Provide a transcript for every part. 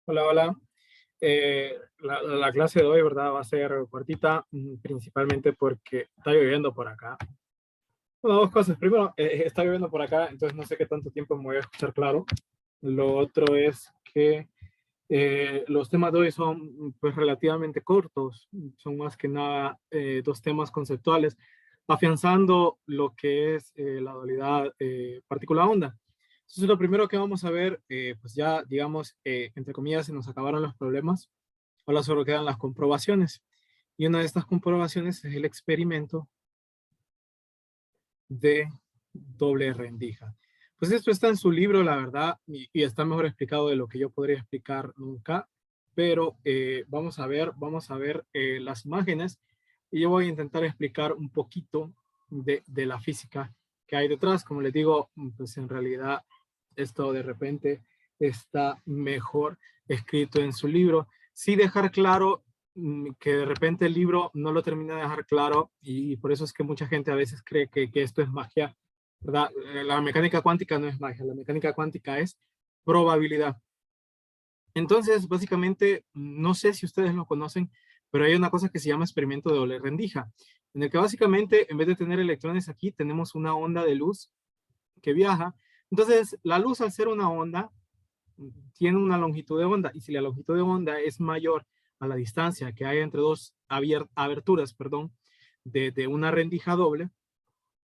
Hola, hola. La clase de hoy, ¿verdad? Va a ser cortita, principalmente porque está lloviendo por acá. Bueno, dos cosas. Primero, está lloviendo por acá, entonces no sé qué tanto tiempo me voy a escuchar claro. Lo otro es que los temas de hoy son pues relativamente cortos. Son más que nada dos temas conceptuales, afianzando lo que es la dualidad partícula-onda. Entonces, lo primero que vamos a ver, pues ya, digamos, entre comillas, se nos acabaron los problemas. Ahora solo quedan las comprobaciones. Y una de estas comprobaciones es el experimento de doble rendija. Pues esto está en su libro, la verdad, y está mejor explicado de lo que yo podría explicar nunca, pero vamos a ver las imágenes y yo voy a intentar explicar un poquito de la física que hay detrás. Como les digo, pues en realidad esto de repente está mejor escrito en su libro. Sí dejar claro que de repente el libro no lo termina de dejar claro y por eso es que mucha gente a veces cree que esto es magia, ¿verdad? La mecánica cuántica no es magia, la mecánica cuántica es probabilidad. Entonces, básicamente, no sé si ustedes lo conocen, pero hay una cosa que se llama experimento de doble rendija, en el que básicamente, en vez de tener electrones aquí, tenemos una onda de luz que viaja. Entonces, la luz al ser una onda, tiene una longitud de onda, y si la longitud de onda es mayor a la distancia que hay entre dos aberturas, perdón, de una rendija doble,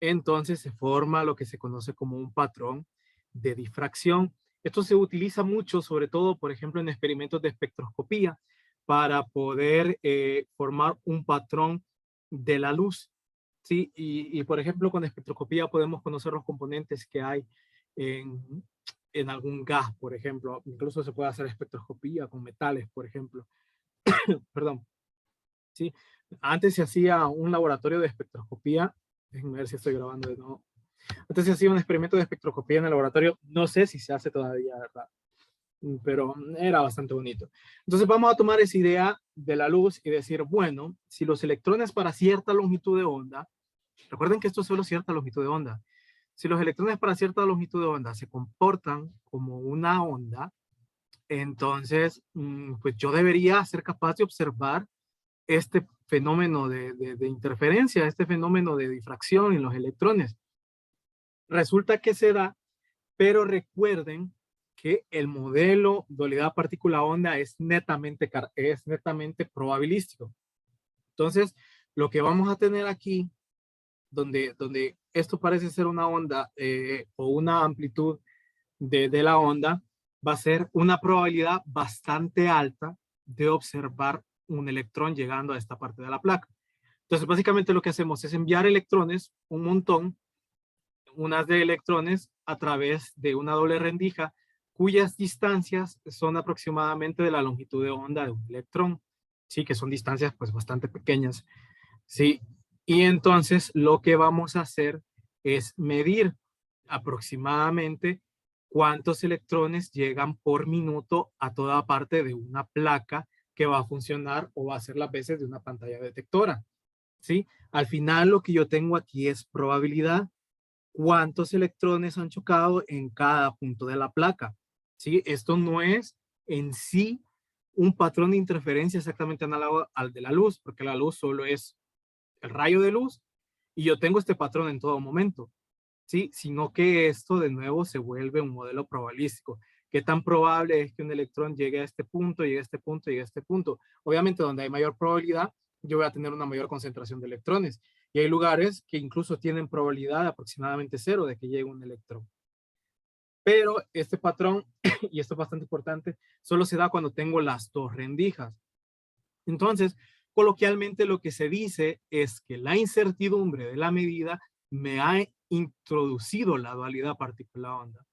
entonces se forma lo que se conoce como un patrón de difracción. Esto se utiliza mucho, sobre todo, por ejemplo, en experimentos de espectroscopía, para poder formar un patrón de la luz. ¿Sí? Por ejemplo, con espectroscopía podemos conocer los componentes que hay en, en algún gas, por ejemplo. Incluso se puede hacer espectroscopía con metales, por ejemplo. Perdón. ¿Sí? Antes se hacía un laboratorio de espectroscopía. Déjenme ver si estoy grabando de nuevo. Antes se hacía un experimento de espectroscopía en el laboratorio. No sé si se hace todavía, ¿verdad? Pero era bastante bonito. Entonces vamos a tomar esa idea de la luz y decir, bueno, si los electrones para cierta longitud de onda, recuerden que esto es solo cierta longitud de onda, si los electrones para cierta longitud de onda se comportan como una onda, entonces, pues yo debería ser capaz de observar este fenómeno de interferencia, este fenómeno de difracción en los electrones. Resulta que se da, pero recuerden que el modelo dualidad partícula-onda es netamente probabilístico. Entonces, lo que vamos a tener aquí, donde esto parece ser una onda o una amplitud de la onda, va a ser una probabilidad bastante alta de observar un electrón llegando a esta parte de la placa. Entonces, básicamente lo que hacemos es enviar electrones, un montón, unas de electrones a través de una doble rendija cuyas distancias son aproximadamente de la longitud de onda de un electrón, sí, que son distancias pues bastante pequeñas, sí, y entonces lo que vamos a hacer es medir aproximadamente cuántos electrones llegan por minuto a toda parte de una placa que va a funcionar o va a ser las veces de una pantalla detectora, sí. Al final lo que yo tengo aquí es probabilidad, cuántos electrones han chocado en cada punto de la placa. ¿Sí? Esto no es en sí un patrón de interferencia exactamente análogo al de la luz, porque la luz solo es el rayo de luz y yo tengo este patrón en todo momento. ¿Sí? Sino que esto de nuevo se vuelve un modelo probabilístico. ¿Qué tan probable es que un electrón llegue a este punto, llegue a este punto, llegue a este punto? Obviamente, donde hay mayor probabilidad, yo voy a tener una mayor concentración de electrones. Y hay lugares que incluso tienen probabilidad de aproximadamente cero de que llegue un electrón. Pero este patrón, y esto es bastante importante, solo se da cuando tengo las dos rendijas. Entonces, coloquialmente lo que se dice es que la incertidumbre de la medida me ha introducido la dualidad partícula-onda.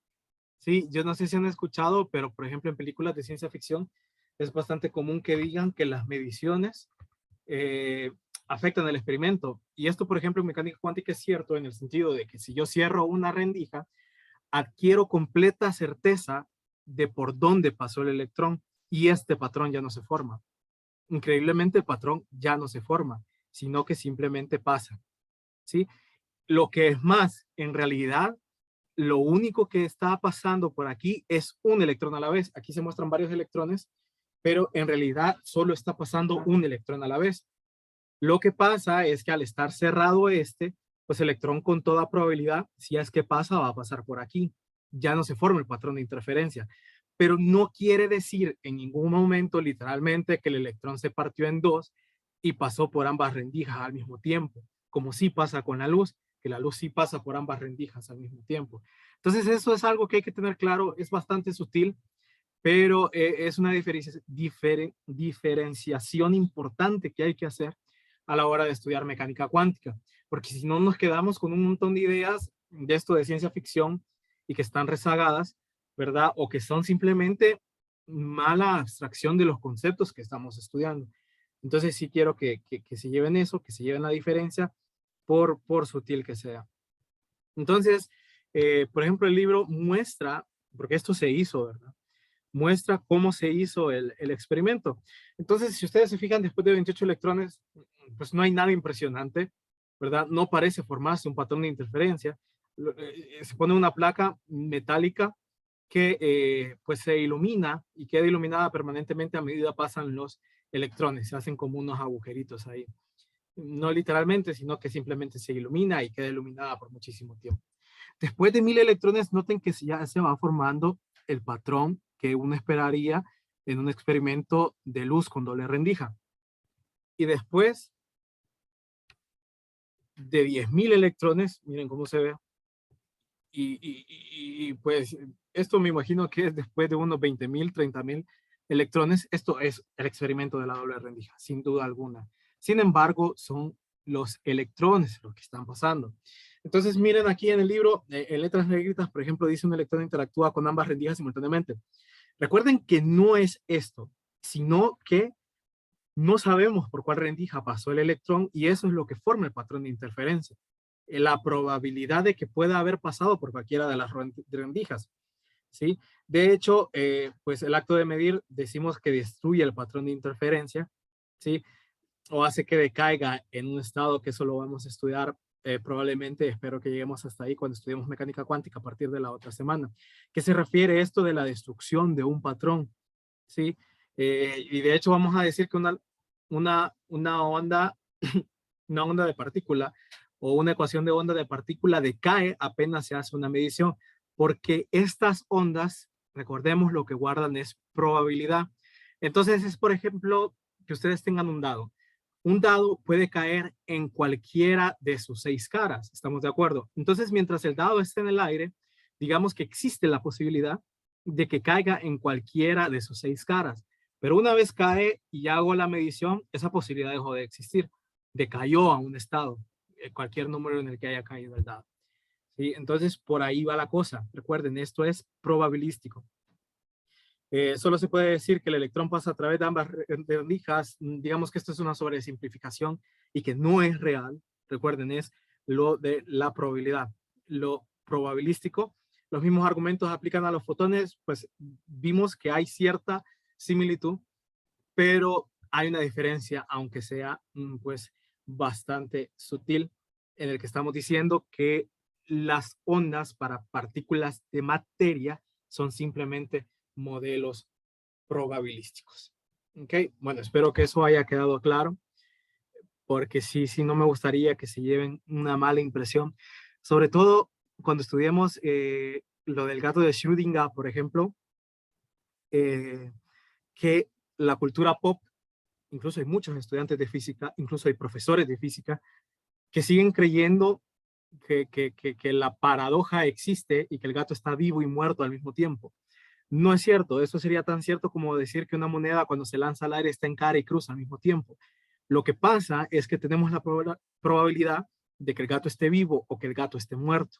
Sí, yo no sé si han escuchado, pero por ejemplo en películas de ciencia ficción es bastante común que digan que las mediciones eh, afectan el experimento. Y esto, por ejemplo, en mecánica cuántica es cierto en el sentido de que si yo cierro una rendija, adquiero completa certeza de por dónde pasó el electrón y este patrón ya no se forma. Increíblemente el patrón ya no se forma, sino que simplemente pasa, ¿sí? Lo que es más, en realidad, lo único que está pasando por aquí es un electrón a la vez. Aquí se muestran varios electrones, pero en realidad solo está pasando un electrón a la vez. Lo que pasa es que al estar cerrado pues el electrón con toda probabilidad, si es que pasa, va a pasar por aquí. Ya no se forma el patrón de interferencia. Pero no quiere decir en ningún momento literalmente que el electrón se partió en dos y pasó por ambas rendijas al mismo tiempo, como sí pasa con la luz, que la luz sí pasa por ambas rendijas al mismo tiempo. Entonces eso es algo que hay que tener claro, es bastante sutil, pero es una diferenciación importante que hay que hacer a la hora de estudiar mecánica cuántica, porque si no nos quedamos con un montón de ideas de esto de ciencia ficción y que están rezagadas, ¿verdad? O que son simplemente mala abstracción de los conceptos que estamos estudiando. Entonces sí quiero que se lleven eso, que se lleven la diferencia por sutil que sea. Entonces, por ejemplo, el libro muestra, porque esto se hizo, ¿verdad? Muestra cómo se hizo el experimento. Entonces, si ustedes se fijan, después de 28 electrones, pues no hay nada impresionante, ¿verdad? No parece formarse un patrón de interferencia. Se pone una placa metálica que pues se ilumina y queda iluminada permanentemente a medida pasan los electrones. Se hacen como unos agujeritos ahí. No literalmente, sino que simplemente se ilumina y queda iluminada por muchísimo tiempo. Después de 1000 electrones, noten que ya se va formando el patrón que uno esperaría en un experimento de luz con doble rendija. Y después de 10.000 electrones, miren cómo se ve. Y pues esto me imagino que es después de unos 20.000, 30.000 electrones. Esto es el experimento de la doble rendija, sin duda alguna. Sin embargo, son los electrones los que están pasando. Entonces, miren aquí en el libro, en letras negritas, por ejemplo, dice un electrón interactúa con ambas rendijas simultáneamente. Recuerden que no es esto, sino que no sabemos por cuál rendija pasó el electrón y eso es lo que forma el patrón de interferencia. La probabilidad de que pueda haber pasado por cualquiera de las rendijas. ¿Sí? De hecho, pues el acto de medir decimos que destruye el patrón de interferencia, ¿sí? O hace que decaiga en un estado que eso lo vamos a estudiar probablemente, espero que lleguemos hasta ahí cuando estudiemos mecánica cuántica a partir de la otra semana. ¿Qué se refiere esto de la destrucción de un patrón? ¿Sí? Y de hecho vamos a decir que una onda, una onda de partícula o una ecuación de onda de partícula decae apenas se hace una medición, porque estas ondas, recordemos, lo que guardan es probabilidad. Entonces es, por ejemplo, que ustedes tengan un dado. Un dado puede caer en cualquiera de sus 6 caras, ¿estamos de acuerdo? Entonces, mientras el dado esté en el aire, digamos que existe la posibilidad de que caiga en cualquiera de sus 6 caras. Pero una vez cae y hago la medición, esa posibilidad dejó de existir. Decayó a un estado, cualquier número en el que haya caído el dado. ¿Sí? Entonces, por ahí va la cosa. Recuerden, esto es probabilístico. Solo se puede decir que el electrón pasa a través de ambas rendijas. Digamos que esto es una sobresimplificación y que no es real. Recuerden, es lo de la probabilidad. Lo probabilístico, los mismos argumentos aplican a los fotones, pues vimos que hay cierta similitud, pero hay una diferencia, aunque sea pues bastante sutil, en el que estamos diciendo que las ondas para partículas de materia son simplemente modelos probabilísticos. Ok, bueno, espero que eso haya quedado claro, porque sí no me gustaría que se lleven una mala impresión, sobre todo cuando estudiemos lo del gato de Schrödinger, por ejemplo, que la cultura pop, incluso hay muchos estudiantes de física, incluso hay profesores de física, que siguen creyendo que la paradoja existe y que el gato está vivo y muerto al mismo tiempo. No es cierto, eso sería tan cierto como decir que una moneda cuando se lanza al aire está en cara y cruz al mismo tiempo. Lo que pasa es que tenemos la probabilidad de que el gato esté vivo o que el gato esté muerto.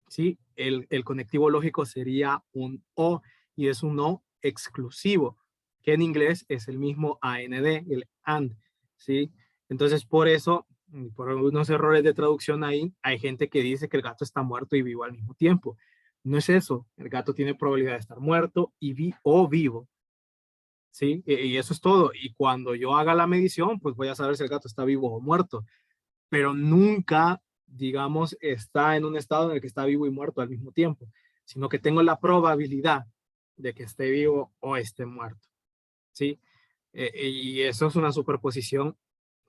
¿Sí? El conectivo lógico sería un O y es un O exclusivo, que en inglés es el mismo AND, el AND. ¿Sí? Entonces, por eso, por unos errores de traducción ahí, hay gente que dice que el gato está muerto y vivo al mismo tiempo. No es eso. El gato tiene probabilidad de estar muerto o vivo. ¿Sí? Y eso es todo. Y cuando yo haga la medición, pues voy a saber si el gato está vivo o muerto. Pero nunca digamos, está en un estado en el que está vivo y muerto al mismo tiempo, sino que tengo la probabilidad de que esté vivo o esté muerto, ¿sí? Y eso es una superposición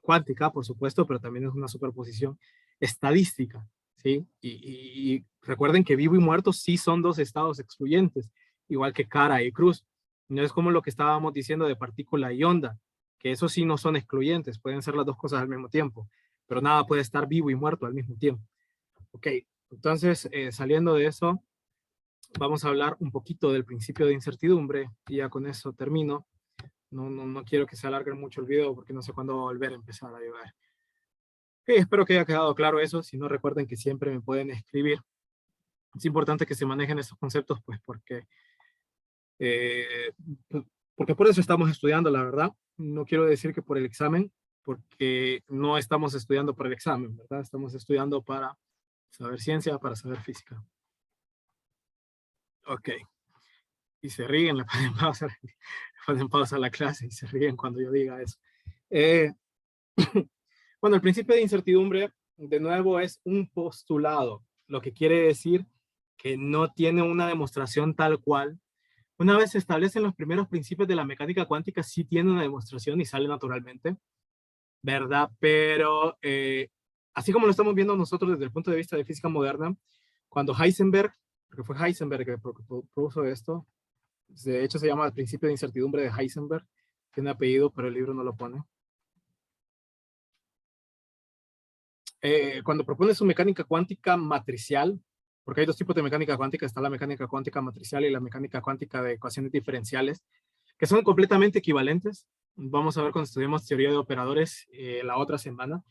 cuántica, por supuesto, pero también es una superposición estadística, ¿sí? Y recuerden que vivo y muerto sí son dos estados excluyentes, igual que cara y cruz. No es como lo que estábamos diciendo de partícula y onda, que eso sí no son excluyentes, pueden ser las dos cosas al mismo tiempo, pero nada puede estar vivo y muerto al mismo tiempo. Ok, entonces, saliendo de eso, vamos a hablar un poquito del principio de incertidumbre y ya con eso termino. No quiero que se alargue mucho el video porque no sé cuándo va a volver a empezar a llover. Ok, espero que haya quedado claro eso. Si no, recuerden que siempre me pueden escribir. Es importante que se manejen estos conceptos, pues eh, porque por eso estamos estudiando, la verdad. No quiero decir que por el examen, porque no estamos estudiando por el examen, ¿verdad? Estamos estudiando para saber ciencia, para saber física. Ok. Y se ríen, le ponen pausa a la clase y se ríen cuando yo diga eso. Eh, bueno, el principio de incertidumbre, de nuevo, es un postulado, lo que quiere decir que no tiene una demostración tal cual. Una vez se establecen los primeros principios de la mecánica cuántica, sí tiene una demostración y sale naturalmente, ¿verdad? Pero así como lo estamos viendo nosotros desde el punto de vista de física moderna, cuando Heisenberg, porque fue Heisenberg que propuso esto, de hecho se llama el principio de incertidumbre de Heisenberg, tiene apellido, pero el libro no lo pone. Cuando propone su mecánica cuántica matricial, porque hay dos tipos de mecánica cuántica, está la mecánica cuántica matricial y la mecánica cuántica de ecuaciones diferenciales, que son completamente equivalentes. Vamos a ver cuando estudiemos teoría de operadores la otra semana.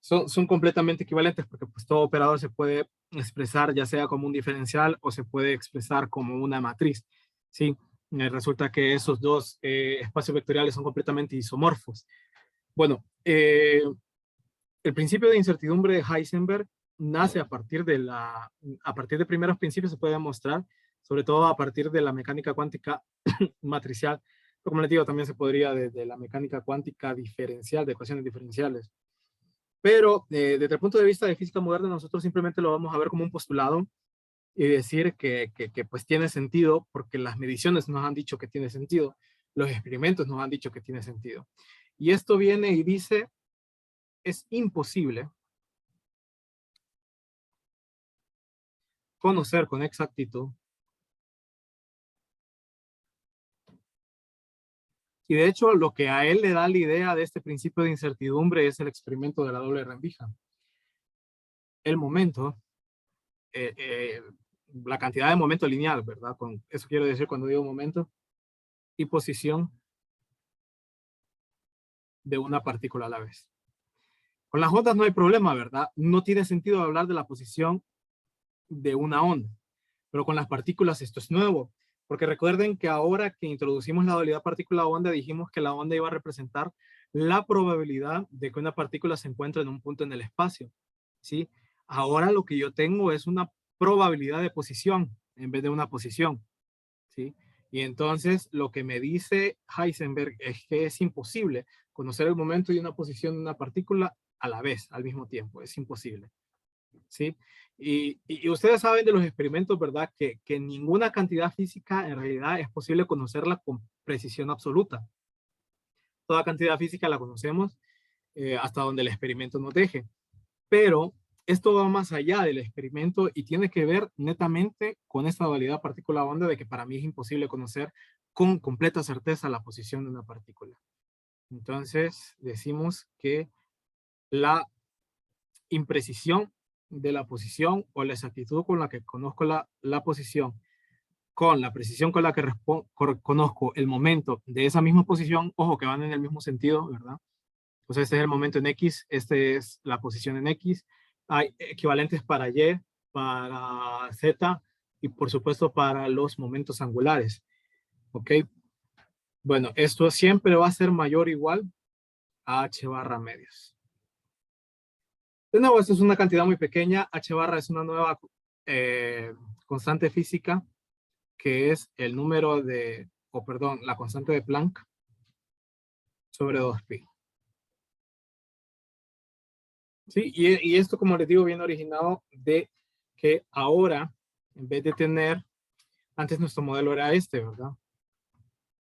Son completamente equivalentes porque pues, todo operador se puede expresar ya sea como un diferencial o se puede expresar como una matriz. ¿Sí? Resulta que esos dos espacios vectoriales son completamente isomorfos. Bueno, el principio de incertidumbre de Heisenberg nace a partir de primeros principios, se puede demostrar, sobre todo a partir de la mecánica cuántica matricial, pero como les digo, también se podría desde la mecánica cuántica diferencial, de ecuaciones diferenciales. Pero desde el punto de vista de física moderna, nosotros simplemente lo vamos a ver como un postulado y decir que pues tiene sentido, porque las mediciones nos han dicho que tiene sentido, los experimentos nos han dicho que tiene sentido. Y esto viene y dice, es imposible conocer con exactitud. Y de hecho, lo que a él le da la idea de este principio de incertidumbre es el experimento de la doble rendija. El momento, eh, eh, la cantidad de momento lineal, ¿verdad? Con eso quiero decir cuando digo momento, y posición de una partícula a la vez. Con las ondas no hay problema, ¿verdad? No tiene sentido hablar de la posición de una onda, pero con las partículas esto es nuevo, porque recuerden que ahora que introducimos la dualidad partícula-onda, dijimos que la onda iba a representar la probabilidad de que una partícula se encuentre en un punto en el espacio, ¿sí? Ahora lo que yo tengo es una probabilidad de posición en vez de una posición, ¿sí? Y entonces lo que me dice Heisenberg es que es imposible conocer el momento y una posición de una partícula a la vez, al mismo tiempo, es imposible. ¿Sí? Y ustedes saben de los experimentos, ¿verdad? Que ninguna cantidad física en realidad es posible conocerla con precisión absoluta. Toda cantidad física la conocemos hasta donde el experimento nos deje. Pero esto va más allá del experimento y tiene que ver netamente con esta dualidad partícula-onda de que para mí es imposible conocer con completa certeza la posición de una partícula. Entonces decimos que la imprecisión de la posición o la exactitud con la que conozco la posición, con la precisión con la que conozco el momento de esa misma posición, ojo que van en el mismo sentido, ¿verdad? O sea, este es el momento en X, este es la posición en X, hay equivalentes para Y, para Z y por supuesto para los momentos angulares, ¿ok? Bueno, esto siempre va a ser mayor o igual a H barra medios. De nuevo, esto es una cantidad muy pequeña. H barra es una nueva eh, constante física que es el número de, o perdón, la constante de Planck sobre 2pi. Sí, y esto, como les digo, viene originado de que ahora, en vez de tener, antes nuestro modelo era este, ¿verdad?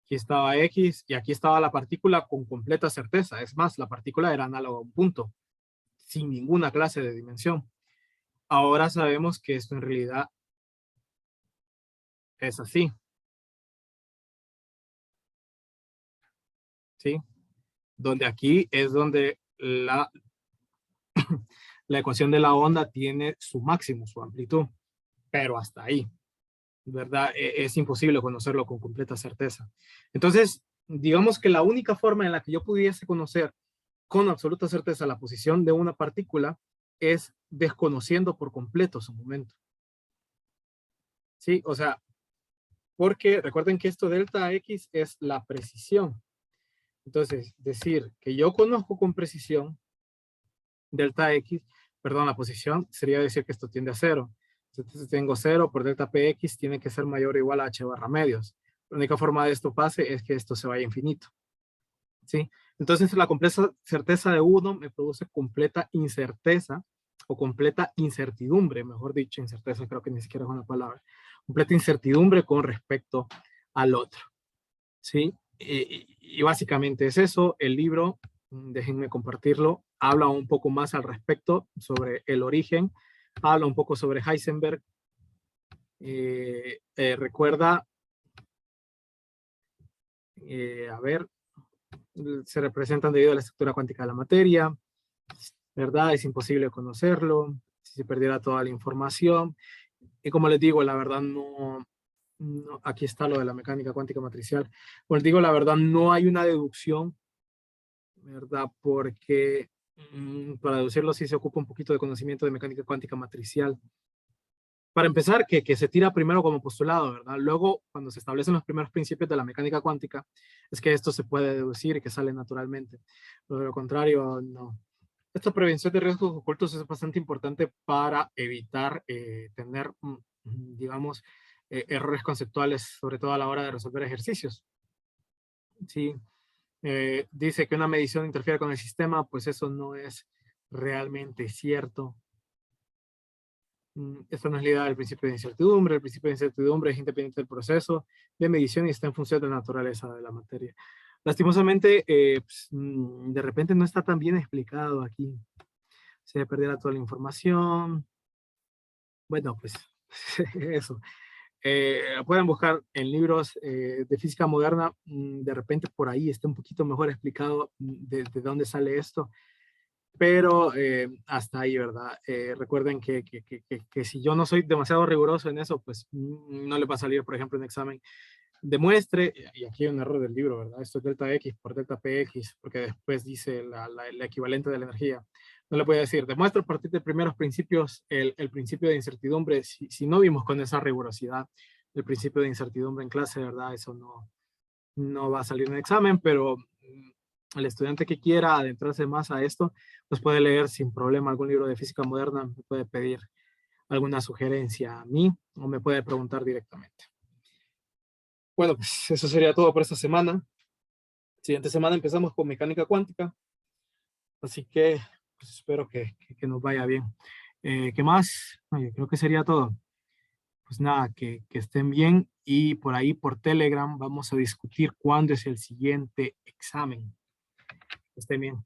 Aquí estaba X y aquí estaba la partícula con completa certeza. Es más, la partícula era análoga a un punto, sin ninguna clase de dimensión. Ahora sabemos que esto en realidad es así, ¿sí? Donde aquí es donde la ecuación de la onda tiene su máximo, su amplitud, pero hasta ahí, ¿verdad? Es imposible conocerlo con completa certeza. Entonces, digamos que la única forma en la que yo pudiese conocer con absoluta certeza la posición de una partícula es desconociendo por completo su momento. ¿Sí? O sea, porque recuerden que esto delta X es la precisión. Entonces, decir que yo conozco con precisión delta X, perdón, la posición, sería decir que esto tiende a cero. Entonces tengo cero por delta PX tiene que ser mayor o igual a H barra medios. La única forma de esto pase es que esto se vaya a infinito. ¿Sí? Entonces la completa certeza de uno me produce completa incerteza o completa incertidumbre, mejor dicho, incerteza creo que ni siquiera es una palabra, completa incertidumbre con respecto al otro. ¿Sí? Y básicamente es eso. El libro, déjenme compartirlo, habla un poco más al respecto sobre el origen, habla un poco sobre Heisenberg, recuerda, a ver, se representan debido a la estructura cuántica de la materia, ¿verdad? Es imposible conocerlo, si se perdiera toda la información. Y como les digo, la verdad no, aquí está lo de la mecánica cuántica matricial. Como les digo, la verdad no hay una deducción, ¿verdad? Porque para deducirlo sí se ocupa un poquito de conocimiento de mecánica cuántica matricial. Para empezar, que se tira primero como postulado, ¿verdad? Luego, cuando se establecen los primeros principios de la mecánica cuántica, es que esto se puede deducir y que sale naturalmente. Pero de lo contrario, no. Esta prevención de riesgos ocultos es bastante importante para evitar tener, digamos, errores conceptuales, sobre todo a la hora de resolver ejercicios. Sí, dice que una medición interfiere con el sistema, pues eso no es realmente cierto. Esto no es ligado al principio de incertidumbre. El principio de incertidumbre es independiente del proceso de medición y está en función de la naturaleza de la materia. Lastimosamente, pues, de repente no está tan bien explicado aquí. Se perdiera toda la información. Bueno, pues eso. Pueden buscar en libros de física moderna, de repente por ahí está un poquito mejor explicado de dónde sale esto, pero hasta ahí, ¿verdad? Recuerden que si yo no soy demasiado riguroso en eso, pues no le va a salir, por ejemplo, en examen. Demuestre, y aquí hay un error del libro, ¿verdad? Esto es delta X por delta PX, porque después dice la equivalente de la energía. No le voy a decir, demuestra a partir de primeros principios el principio de incertidumbre. Si no vimos con esa rigurosidad el principio de incertidumbre en clase, ¿verdad? Eso no va a salir en el examen, pero el estudiante que quiera adentrarse más a esto, pues puede leer sin problema algún libro de física moderna, me puede pedir alguna sugerencia a mí o me puede preguntar directamente. Bueno, pues eso sería todo por esta semana. Siguiente semana empezamos con mecánica cuántica, así que pues, espero que nos vaya bien. ¿Qué más? Oye, creo que sería todo. Pues nada, que estén bien y por ahí por Telegram vamos a discutir cuándo es el siguiente examen. Que estén bien.